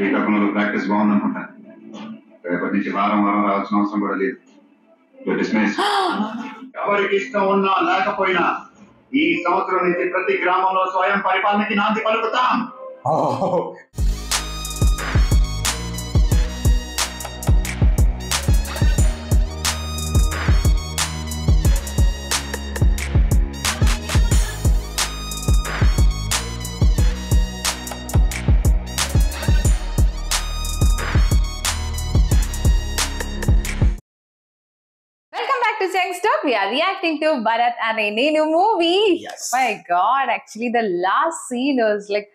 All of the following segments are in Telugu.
శ్రీకాకుళంలో ప్రాక్టీస్ బాగుందనుకుంటా. రేపటి నుంచి వారం వారం రావాల్సిన అవసరం కూడా లేదు. ఎవరికి ఇష్టం ఉన్నా లేకపోయినా ఈ సంవత్సరం నుంచి ప్రతి గ్రామంలో స్వయం పరిపాలనకి నాంది పలుకుతాం. We are reacting to Bharat and Nenu movie. Yes. My God, actually the last scene was like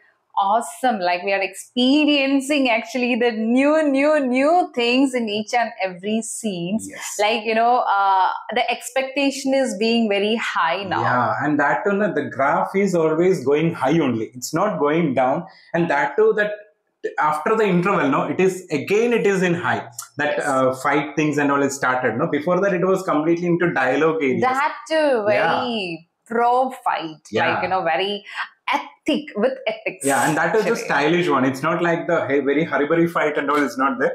awesome. Like we are experiencing actually the new things in each and every scenes. Yes. Like, the expectation is being very high now. Yeah, and that too, the graph is always going high only. It's not going down. And that too, that after the interval, it is in high. That Yes. Fight things and all is started. Before that, it was completely into dialogue areas. That too, very pro fight. Yeah. Like, very with ethics. Yeah, and that is the actually. stylish one. It's not like the very hurry fight and all is not there.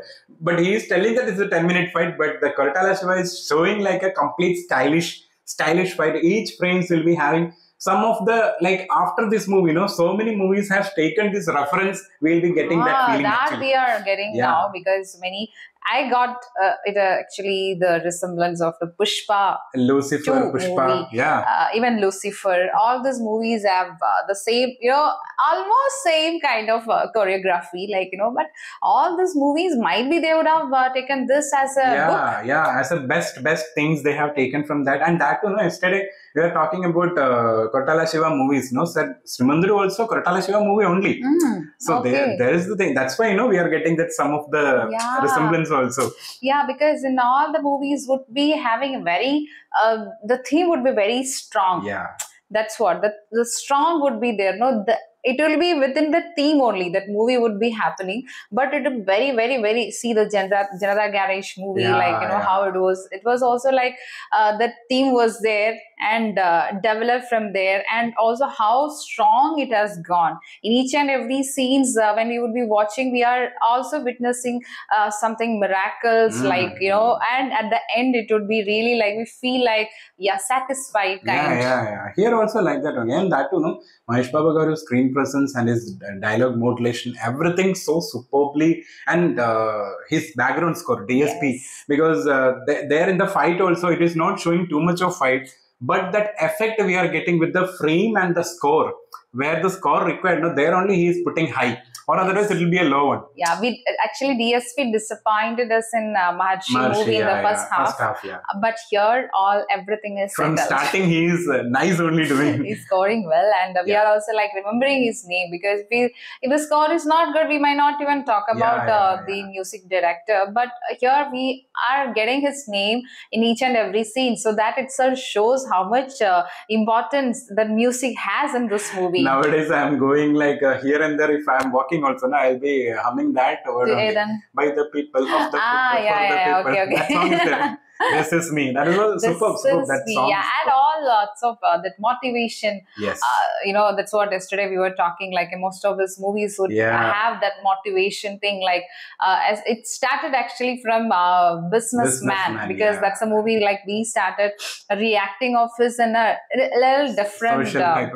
But he is telling that it's a 10-minute fight, but the Koratala Shiva is showing like a complete stylish fight. Each frames will be having some of the, like after this movie, so many movies have taken this reference. We'll be getting that feeling. That actually. we are getting now, because I got it actually the resemblance of the Pushpa Lucifer, 2 Pushpa, movie. Even Lucifer, all these movies have the same, almost same kind of choreography, like, but all these movies might be they would have taken this as a book. As a best things they have taken from that. And that too, yesterday we were talking about Koratala Shiva movies, said Srimandru also Koratala Shiva movie only. So okay. there is the thing. That's why, we are getting that some of the resemblance also. Yeah, because in all the movies would be having a very, the theme would be very strong. Yeah. That's what, the strong would be there. It will be within the theme only, that movie would be happening. But it would very, see the Janata Garage movie, how it was also like, the theme was there and developed from there, and also how strong it has gone. In each and every scenes, when we would be watching, we are also witnessing something miracles, and at the end, it would be really like, we feel like, satisfied kind. Yeah. Here also like that only. And that too, Mahesh Babu Garu's screen presence and his dialogue modulation, everything so superbly, and his background score, DSP, Yes. because there in the fight also, it is not showing too much of fight, but that effect we are getting with the frame and the score, where the score required, there only he is putting high, or otherwise it will be a low one. Yeah, we actually DSP disappointed us in Maharshi movie in the first half. First half, yeah. But here, everything is From settled. starting, he is nice only doing. He's scoring well, and we are also like remembering his name, because if the score is not good, we might not even talk about the music director. But here we are getting his name in each and every scene, so that itself shows how much importance the music has in this movie. Nowadays, I am going like here and there. If I am walking also, I'll be humming that word by the people, of the people, for the people. Okay. That song is there. This is me. That is superb. That song. Yeah, and all lots of that motivation. Yes. That's what yesterday we were talking. Like most of his movies would have that motivation thing. Like as it started actually from Businessman, because that's a movie like we started reacting of his in a little different. Social type.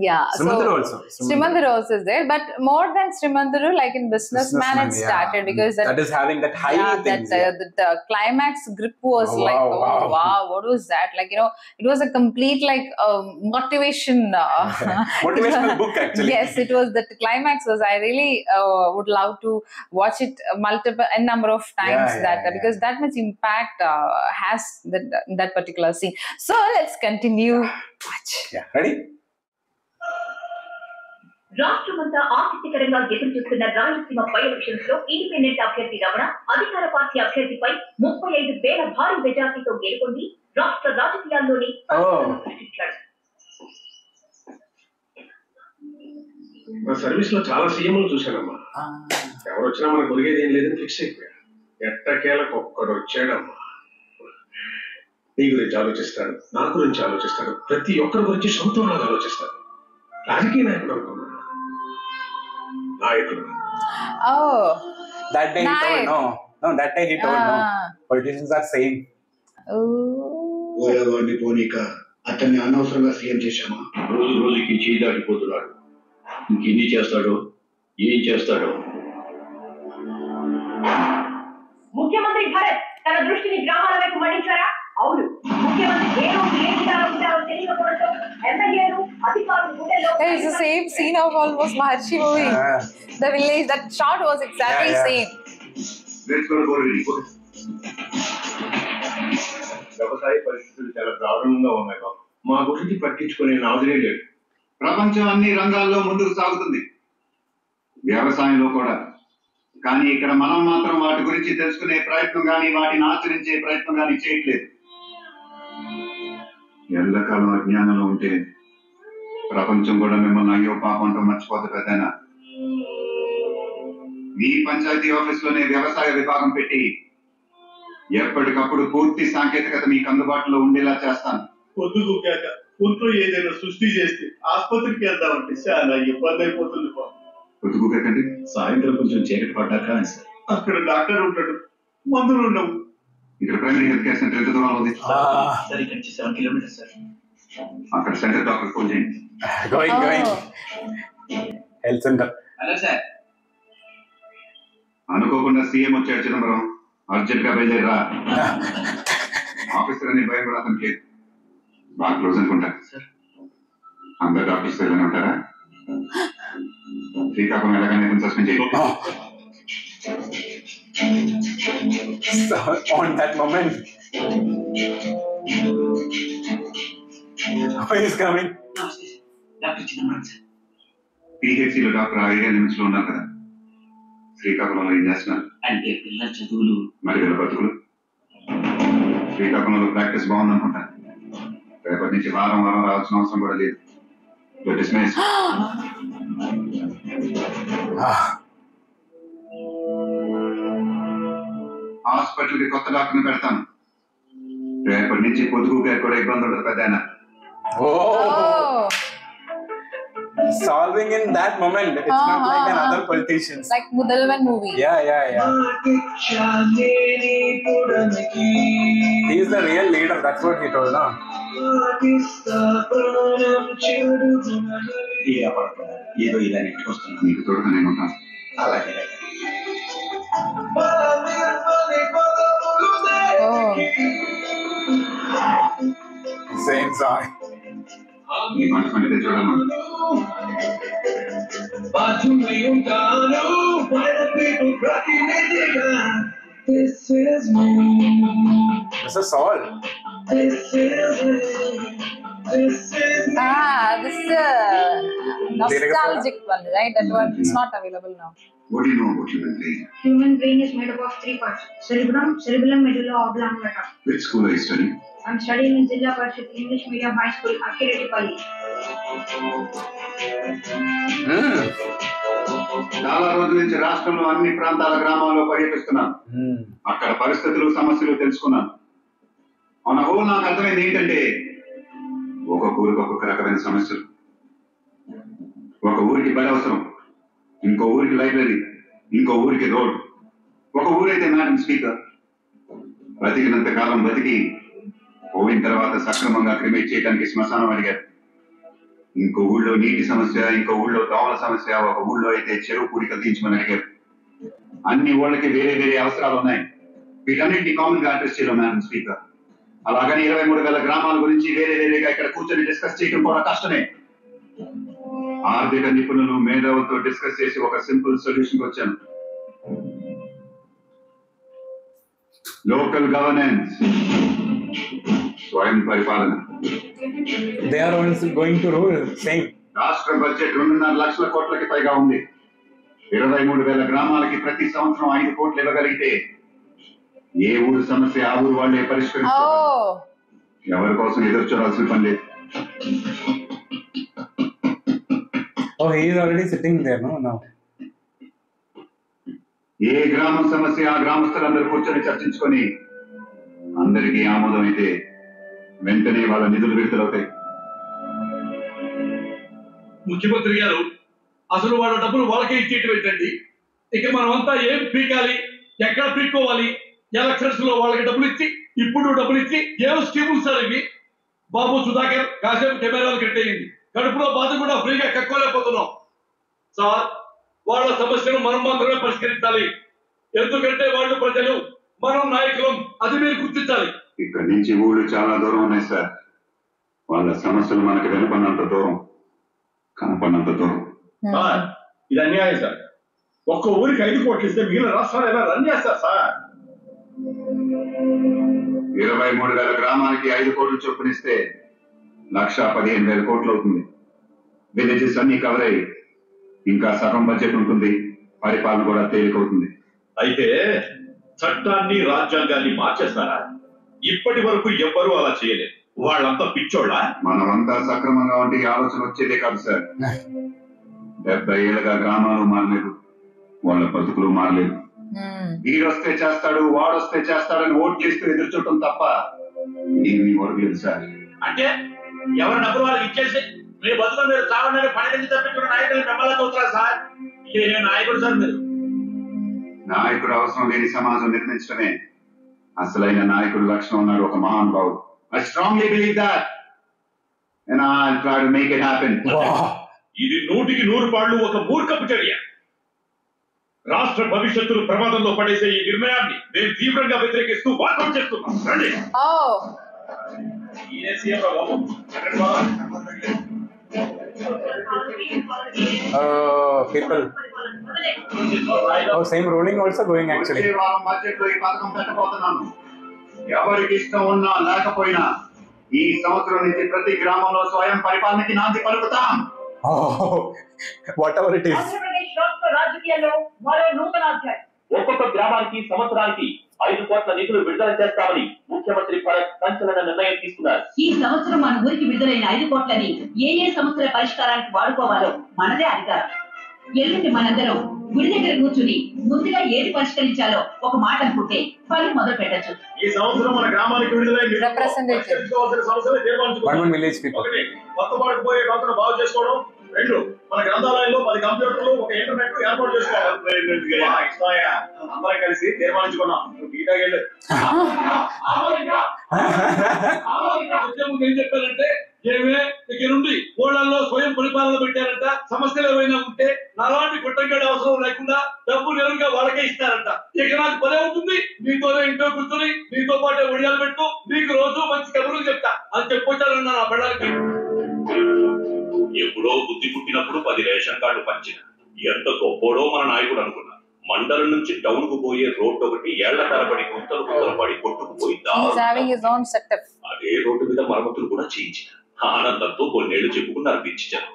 Yeah. Srimandru also. Srimandru also is there, but more than Srimandru, like in Businessman it started, because that is having that high things. The climax grip was wow, what was that? Like, it was a complete like motivation. Motivational book actually. Yes, it was. The climax was, I really would love to watch it a number of times, because that much impact has that particular scene. So let's continue. Watch. Yeah, ready? రాష్ట్రమంతా ఆసక్తికరంగా ఎదురు చూస్తున్న రాయలసీమ బై ఎలక్షన్స్ లో ఇండిపెండెంట్ అభ్యర్థి రమణ అధికార పార్టీ అభ్యర్థిపై 35,000 భారీ మెజార్టీతో గెలుపొంది రాష్ట్ర రాజకీయాల్లోని సృష్టించాడు. మా సర్వీస్ లో చాలా సీఎంలు చూశానమ్మా. ఎవరు వచ్చినా మనకు ఒరిగేది ఏం లేదని ఫిక్స్ అయిపోయా. ఎట్టకేలకు ఒక్కడు వచ్చాడమ్మా. నీ గురించి ఆలోచిస్తాడు, నా గురించి ఆలోచిస్తాడు, ప్రతి ఒక్కరి గురించి సొంతంగా ఆలోచిస్తాడు. రాజకీయ నాయకుడు అనుకున్నాడు, నాయకుడు Oh, That day he told nice. no. That day he told no. Ah. Politicians are saying. Oh. పోయేవాడిని పోనీక అతన్ని అనవసరంగా సీఎం చేశామా? రోజు రోజుకి చేయి దాటిపోతున్నాడు. ఇంకెన్ని చేస్తాడో, ఏం చేస్తాడో. ముఖ్యమంత్రి భరత్ తన దృష్టిని గ్రామాల వైపు మళ్లించారా? అవును, ముఖ్యమంత్రి ఏ రోజు ఏ జిల్లాలో ఉంటారో తెలియకపోవడంతో ఎమ్మెల్యేలు అధికారులు గుండెల్లో It's the same scene of almost Maharshi movie. The village, that shot was exactly same. వ్యవసాయ పరిస్థితులు చాలా దారుణంగా ఉన్నాయి బాబు. మా గురించి పట్టించుకునే నాదులే లేడు. ప్రపంచం అన్ని రంగాల్లో ముందుకు సాగుతుంది, వ్యవసాయంలో కూడా. కానీ ఇక్కడ మనం మాత్రం వాటి గురించి తెలుసుకునే ప్రయత్నం కానీ వాటిని ఆచరించే ప్రయత్నం కానీ చేయట్లేదు. ఎల్లకాలం అజ్ఞానంలో ఉంటే ప్రపంచం కూడా మిమ్మల్ని అయ్యో పాపంతో మర్చిపోతే పెద్దనా. మీ పంచాయతీ ఆఫీసులోనే వ్యవసాయ విభాగం పెట్టి ఎప్పటికప్పుడు పూర్తి సాంకేతికత మీకు అందుబాటులో ఉండేలా చేస్తాను. పొద్దుగాక ఊర్లో ఏదైనా సృష్టి చేస్తే ఆసుపత్రికి వెళ్దామంటే చాలా ఇబ్బంది అయిపోతుంది బాబు. పొద్దుగుకండి. సాయంత్రం కొంచెం చీకటి పడ్డాక అక్కడ డాక్టర్ ఉంటాడు, మందులు ఉండవు. ఇక్కడ ప్రైమరీ హెల్త్ కేర్ సెంటర్ ఎంత దూరంలో ఉంది? సార్ ఇక్కడ నుంచి 7 కిలోమీటర్స్ సార్. అక్కడ సెంటర్ డాక్టర్ ఫోన్ చేయండి. Going. Health center. Hello sir. అనుకోకుండా సీఎం వచ్చాడు చిదంబరం, అర్జెంట్ గా బయలుదేరా. ఆఫీసర్ అనే భయం కూడా అతనికి లేదు. బాగా క్లోజ్ అనుకుంటా. అందరు డాక్టర్స్ ఇలానే ఉంటారా? శ్రీకాకుళం ఎలాగైనా సస్పెండ్ చేయాలి. So, on that moment, who is coming? Doctor Chidambaram sir. పిహెచ్సిలో డాక్టర్ ఐడియా లిమిట్స్ లో ఉన్నారు కదా, శ్రీకాకుళంలో ఏం చేస్తున్నారు? అంటే పిల్లల చదువులు మరి వీళ్ళ బతుకులు. శ్రీకాకుళంలో ప్రాక్టీస్ బాగుందనుకుంటా. రేపటి నుంచి వారం రావాల్సిన అవసరం కూడా లేదు. హాస్పిటల్ కి కొత్త డాక్టర్ని పెడతాను. రేపటి నుంచి పొదుగు గారికి కూడా ఇబ్బంది ఉండదు పెద్దాయన. Solving in that moment. It's not like another politicians. Like Mudalvan movie. Yeah. He is the real leader. That's what he told, no? ఏదో ఇలా నెట్టుకొస్తున్నాను. నీకు తోడుగా నేను ఉంటాను. అలాగే Same song. నీ మనసు పండితే చూడమ్మా. This is all. This is a nostalgic one, right? That one is not available now. What do you know about human brain? Human brain is made up of 3 parts: cerebellum, medulla oblongata. Which school are you studying? I'm studying in Jilla Parishad English Medium High School, Akireddypalli. చాలా రోజుల నుంచి రాష్ట్రంలో అన్ని ప్రాంతాల గ్రామాల్లో పర్యటిస్తున్నాను. అక్కడ పరిస్థితులు సమస్యలు తెలుసుకున్నాను. మన హోల్ నాకు అర్థమైంది ఏంటంటే, ఒక్కొక్క ఊరికి ఒక్కొక్క రకమైన సమస్యలు. ఒక ఊరికి బడి అవసరం, ఇంకో ఊరికి లైబ్రరీ, ఇంకో ఊరికి రోడ్. ఒక ఊరైతే మేడం స్పీకర్ బతికినంత కాలం బతికి పోయిన తర్వాత సక్రమంగా క్రిమేట్ చేయడానికి శ్మశానం అడిగారు. ఇంకో ఊళ్ళో నీటి సమస్య, ఇంకో ఊళ్ళో దోమల సమస్య, ఒక ఊళ్ళో అయితే చెరువు పూడికలు తీయించమని అడిగారు. అన్ని ఊళ్ళకి వేరే వేరే అవసరాలు ఉన్నాయి. వీటన్నింటినీ కామన్ గా అడ్రస్ చేయడం మేడం స్పీకర్. అలాగని 23,000 గ్రామాల గురించి వేరే వేరేగా ఇక్కడ కూర్చొని డిస్కస్ చేయడం కూడా కష్టమే. ఆర్థిక నిపుణులు మేధావులతో డిస్కస్ చేసి ఒక సింపుల్ సొల్యూషన్ వచ్చాను. లోకల్ గవర్నెన్స్, స్వయం పరిపాలన. They are also going to rule. Same. రాష్ట్ర బడ్జెట్ 2.5 లక్షల కోట్లకి పైగా ఉంది. 23,000 గ్రామాలకి ప్రతి సంవత్సరం 5 కోట్లు ఇవ్వగలిగితే ఏ ఊరు సమస్య ఆ ఊరు వాళ్ళే పరిష్కరిస్తారు. ఎవరి కోసం ఎదురు చూడాల్సిన పని లేదు. Oh, he is already sitting there, no? Now. ఏ గ్రామం సమస్య ఆ గ్రామస్తులందరూ కూర్చొని చర్చించుకొని అందరికీ ఆమోదం అయితే వెంటనే వాళ్ళ నిధులు విడుదలవుతాయి. ముఖ్యమంత్రి గారు, అసలు వాళ్ళ డబ్బులు వాళ్ళకే ఇచ్చేటి ఏంటండి? ఇక మనమంతా ఏం పీకాలి, ఎక్కడ పీక్కోవాలి, ఎలక్షన్స్ లో వాళ్ళకి డబ్బులు ఇచ్చి ఇప్పుడు డబ్బులు ఇచ్చి ఏం స్కీములు సార్ ఇవి? బాబు సుధాకర్ కాసేపు కెమెరాలు కట్టేయండి, కడుపులో బాధ కూడా ఫ్రీగా కక్కోలేకపోతున్నాం సార్. వాళ్ళ సమస్యను మనం మాత్రమే పరిష్కరించాలి, ఎందుకంటే వాళ్ళు ప్రజలు, మనం నాయకులం, అది మీరు గుర్తించాలి. ఇక్కడి నుంచి ఊళ్ళు చాలా దూరం ఉన్నాయి సార్. వాళ్ళ సమస్యలు మనకి వినపడినంత దూరం, కనపడినంత దూరం. ఇది అన్యాయం సార్. ఒక్క ఊరికి 5 కోట్లు ఇస్తే మిగిలిన రాష్ట్రాలు ఎలా రన్ చేస్తారు సార్? 23,000 గ్రామానికి 5 కోట్లు చొప్పునిస్తే 1,15,000 కోట్లు అవుతుంది. విలేజెస్ అన్ని కవర్ అయ్యి ఇంకా సగం బడ్జెట్ ఉంటుంది, పరిపాలన కూడా తేలికవుతుంది. అయితే చట్టాన్ని రాజ్యాంగాన్ని మార్చేస్తారా? ఇప్పటి వరకు ఎవ్వరూ అలా చేయలేదు. వాళ్ళంతా పిచ్చోళ్ళ. మనమంతా సక్రమంగా ఉంటే ఈ ఆలోచన వచ్చేదే కాదు సార్. 70 ఏళ్ళగా గ్రామాలు మారలేదు, వాళ్ళ బతుకులు మారలేదు. వీడొస్తే చేస్తాడు, వాడొస్తే చేస్తాడని ఓట్లు ఇస్తూ ఎదురు చూడటం తప్ప ఏమీ ఒరగలేదు సార్. అంటే ఎవరి డబ్బులు వాళ్ళకి ఇచ్చేసి మీ బతుకులు మీరు చావడానికి పని నుంచి తప్పించుకున్న నాయకులు మిమ్మల్ని చూస్తారా సార్? ఏ నాయకుడు సార్ మీరు? నాయకుడు అవసరం లేని సమాజం నిర్మించడమే అసలైన నాయకుడు లక్షణం ఉన్నాడు ఒక మహానుభావుడు. I strongly believe that and I'll try to make it happen. ఇది 100కి 100 ఒక మూర్ఖపు చర్య. రాష్ట్ర భవిష్యత్తును ప్రమాదంలో పడేసే ఈ నిర్ణయాన్ని మేము తీవ్రంగా వ్యతిరేకిస్తూ వాకౌట్ చేస్తున్నాం. రండి. People. Oh, same ruling also going actually. Budget లో ఈ పథకం పెట్టబోతున్నాను. ఎవరికి ఇష్టం ఉన్నా లేకపోయినా ఈ సంవత్సరం నుంచి ప్రతి గ్రామంలో స్వయం పరిపాలనకి నాంది పలుకుతాం. Whatever it is. ఆంధ్రప్రదేశ్ రాష్ట్ర రాజకీయాల్లో మరో నూతన అధ్యాయం. ఒక్కొక్క గ్రామానికి సంవత్సరానికి 5 కోట్ల నిధులు విడుదల చేస్తామని ముఖ్యమంత్రి భరత్ సంచలన నిర్ణయం తీసుకున్నారు. ఈ సంవత్సరం మన ఊరికి విడుదలైన 5 కోట్లని ఏ సమస్యల పరిష్కారానికి వాడుకోవాలో మనదే అధికారం. ఎల్లుండి మనందరం గుడి దగ్గర కూర్చుని ముందుగా ఏది పరిష్కరించాలో ఒక మాట అనుకుంటే పని మొదలు పెట్టచ్చు. ఈ సంవత్సరం మన గ్రామానికి విడుదలైన సమస్యలు తీర్మానించుకోవాలి. కొత్త పాడుకుపోయే డాక్టర్ బాగు చేసుకోవడం. 2, మన గ్రంథాలయంలో 10 కంప్యూటర్లు, ఒక ఇంటర్నెట్ ఏర్పాటు చేసుకోవాలి. అందరం కలిసి తీర్మానించుకున్నాం. ఏం చెప్పారంటే ఏమే దగ్గర నుండి ఊళ్ళల్లో స్వయం పరిపాలన పెట్టారంట. సమస్యలు ఏమైనా ఉంటే నాలాంటి గుట్టంగడి అవసరం లేకుండా డబ్బు నేరుగా వాళ్ళకే ఇస్తారంట. ఇక నాకు పదే ఉంటుంది, నీతోనే ఇంట్లో కూర్చొని నీతో పాటే ఒడియాలు పెట్టు, నీకు రోజు మంచి కబుర్లు చెప్తా అని చెప్పొచ్చారన్న నా పిల్లలకి. ఎప్పుడో బుద్ధి పుట్టినప్పుడు 10 రేషన్ కార్డు పంచిన ఎంత గొప్పోడో మన నాయకుడు అనుకున్నా. మండలం నుంచి టౌన్ కు పోయే రోడ్డు ఒకటి ఏళ్ల తరబడి గుంతలు పడి కొట్టుకుపోయి అదే రోడ్డు మీద మరమ్మతులు కూడా చేయించిన. ఆనందంతో కొన్నేళ్లు చెప్పుకున్నారు పిచ్చిచారు.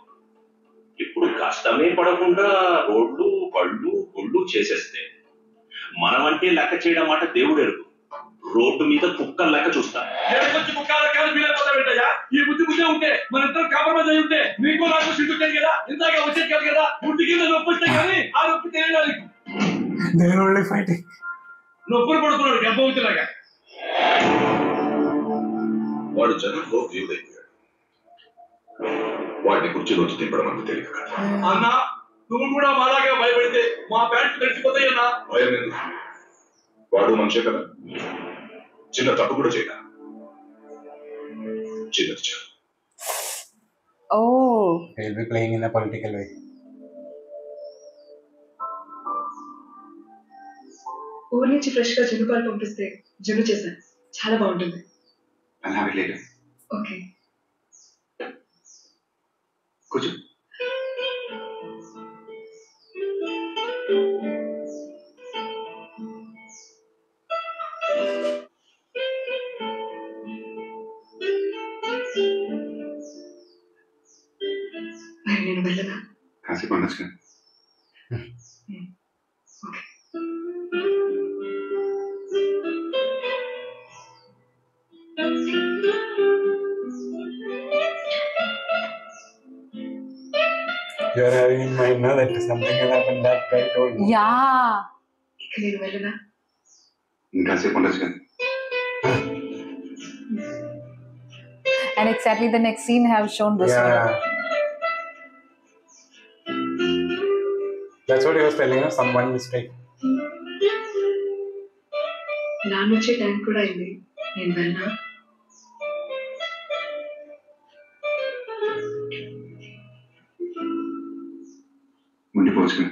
ఇప్పుడు కష్టమే పడకుండా రోడ్లు పళ్ళు గుళ్ళు చేసేస్తే మనమంటే లెక్క చేయడం మాట దేవుడు ఎరుగు. రోడ్డు మీద కుక్కల లెక్క చూస్తాం. ఈ బుద్ధి బుద్ధి ఉంటే మన ఇద్దరు కాంప్రమైజ్ అయి ఉంటే మీకు నాకు సిగ్గుతాయి కదా, ఇందాక వచ్చేది కాదు కదా. బుద్ధి కింద నొప్పి వస్తే కానీ ఆ నొప్పి తెలియదు. నొప్పులు పడుతున్నాడు గర్భవతిలాగా. వాడు జనంలో దేవుడైపోయాడు. వాడిని కుర్చీలోంచి తిప్పడం అంత తేలిక కాదు. అన్నా నువ్వు కూడా మాలాగా భయపడితే మా ప్యాంట్లు తడిచిపోతాయి అన్నా. భయం ఎందుకు? వాడు మనిషే కదా, చిన్న తప్పు కూడా చేయడా. చిన్నది చాలు. He'll be playing in a political way. ఊరి నుంచి ఫ్రెష్ గా జనుపాలు పంపిస్తే జను చేశాను. చాలా బాగుంటుంది. ఓకే కూర్చో. నేను వెళ్ళనా? కాసేపు ఉండొచ్చు. You are having in mind now that something has happened that guy told you. Yeah. నేను వెళ్ళనా? ఇంకాసేపు ఉండొచ్చు. And exactly the next scene have shown this one. That's what he was telling us, some one mistake. నాన్న వచ్చే టైం కూడా అయింది, నేను వెళ్ళనా? ఉండిపోవచ్చు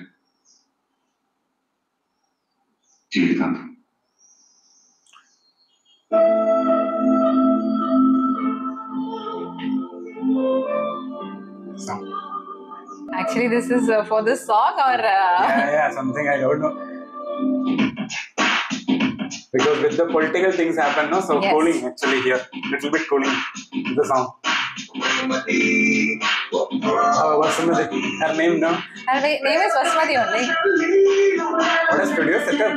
జీవితాంతం. Actually, this is for this song or? Yeah, something I don't know. Because with the political things happen, no? So yes. Cooling actually here, little bit cooling with the song. Vasumati, her name, no? Her name is Vasumati only. What a studio setup.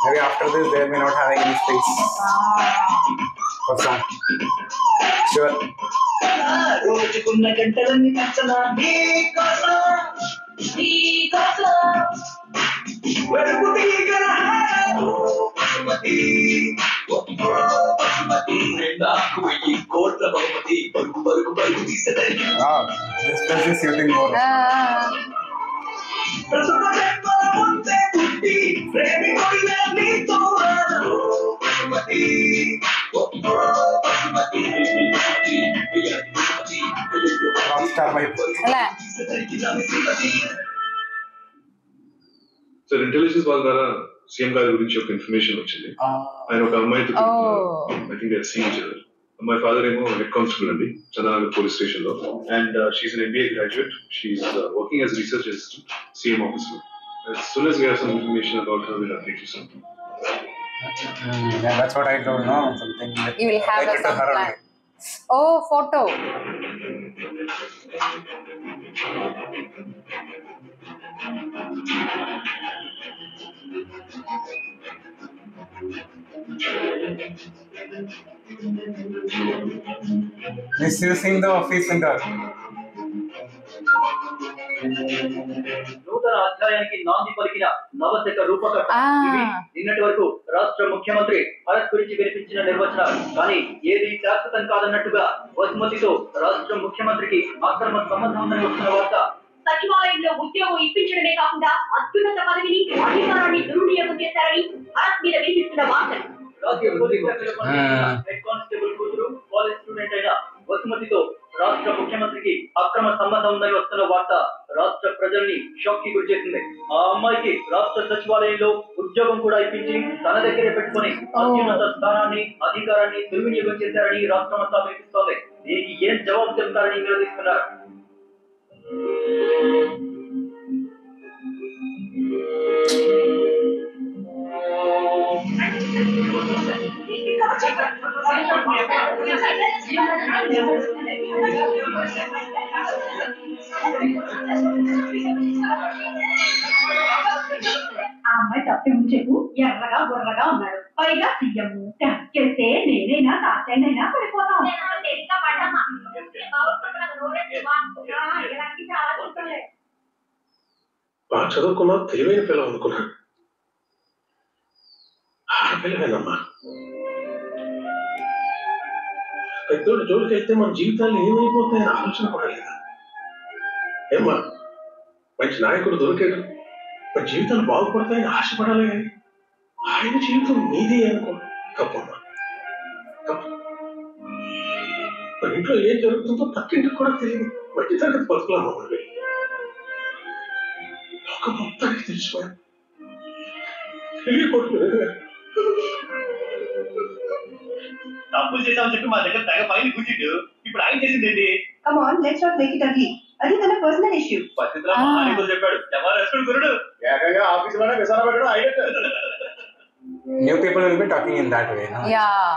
Maybe after this they may not having any space for song. Sure. This place is suiting more. Rockstar vibe. Sir intelligence వాళ్ళ ద్వారా సీఎం గారి గురించి ఒక ఇన్ఫర్మేషన్ వచ్చింది. ఆయన ఒక అమ్మాయితో I think they are seeing each other. My father ఏమో హెడ్ కానిస్టేబుల్ అండి చంద్రనగర్ పోలీస్ స్టేషన్ లో, and she's an MBA graduate. She's working as research assistant CM office లో. As soon as we have some information about her, we'll update you something. Yeah, that's what I don't know. Something you will have some plan. Oh, photo. Misusing the office and all. నూతన అధ్యాయానికి నాంది పలికిన నవశక రూపకర్త. నిన్నటి వరకు రాష్ట్ర ముఖ్యమంత్రి భరత్ గురించి వినిపించిన నిర్వచనాలు కానీ ఏది శాశ్వతం కాదన్నట్టుగా వసుమతితో రాష్ట్ర ముఖ్యమంత్రికి అక్రమ సంబంధం ఉందని వస్తున్న వార్త. సచివాలయంలో ఉద్యోగం ఇప్పించడమే కాకుండా అత్యున్నత పదవిని అధికారాన్ని దుర్వినియోగం చేశారని భరత్ మీద వినిపిస్తున్న వార్తలు. హెడ్ కానిస్టేబుల్ కూతురు కాలేజ్ స్టూడెంట్ అయిన వసుమతితో రాష్ట్ర ముఖ్యమంత్రికి అక్రమ సంబంధం ఉందని వస్తున్న వార్త రాష్ట్ర ప్రజల్ని షాక్ కి గురి చేసింది. ఆ అమ్మాయికి రాష్ట్ర సచివాలయంలో ఉద్యోగం కూడా ఇప్పించి తన దగ్గరే పెట్టుకుని అత్యున్నత స్థానాన్ని అధికారాన్ని దుర్వినియోగం చేశారని రాష్ట్రమంతా వినిపిస్తోంది. దీనికి ఏం జవాబు చెప్తారని నిలదీస్తున్నారు. ఆ అమ్మాయి తప్పే ఉంచెకు ఎర్రగా బుర్రగా ఉన్నాడు, పైగా సీఎం చేస్తే నేనైనా తాచైనైనా పడిపోతాం. బాగా చదువుకున్నా తెలివైన పిల్ల అనుకున్నా. ఆడపిల్లవేనమ్మా. పెద్దోడు జోలికి వెళ్తే మన జీవితాలు ఏమైపోతాయని ఆలోచన కూడా లేదా? ఏమ్మా మంచి నాయకుడు దొరికాడు, మన జీవితాలు బాగుపడతాయని ఆశపడాలి కానీ ఆయన జీవితం నీదే అనుకో తప్పమ్మా. తప్పు. మన ఇంట్లో ఏం జరుగుతుందో పక్కింటికి కూడా తెలియదు. మధ్య తరగతి బతుకులామా మనవి. లోకం మొత్తానికి తెలిసిపోయాను. తెలియకూడదు. తప్పులు చేసామని చెప్పి మా దగ్గర తెగ పైన కూర్చుండు. ఇప్పుడు ఆయన చేసింది ఏంటి? Come on, let's not make it ugly. అది తన పర్సనల్ ఇష్యూ. పరిస్థితుల్లో మహానికులు చెప్పాడు ఎవరు రెస్టారెంట్ గురుడు ఏకంగా ఆఫీస్ లోనే విసార పెట్టడం అయినట్టు. New people will be talking in that way, no? Yeah.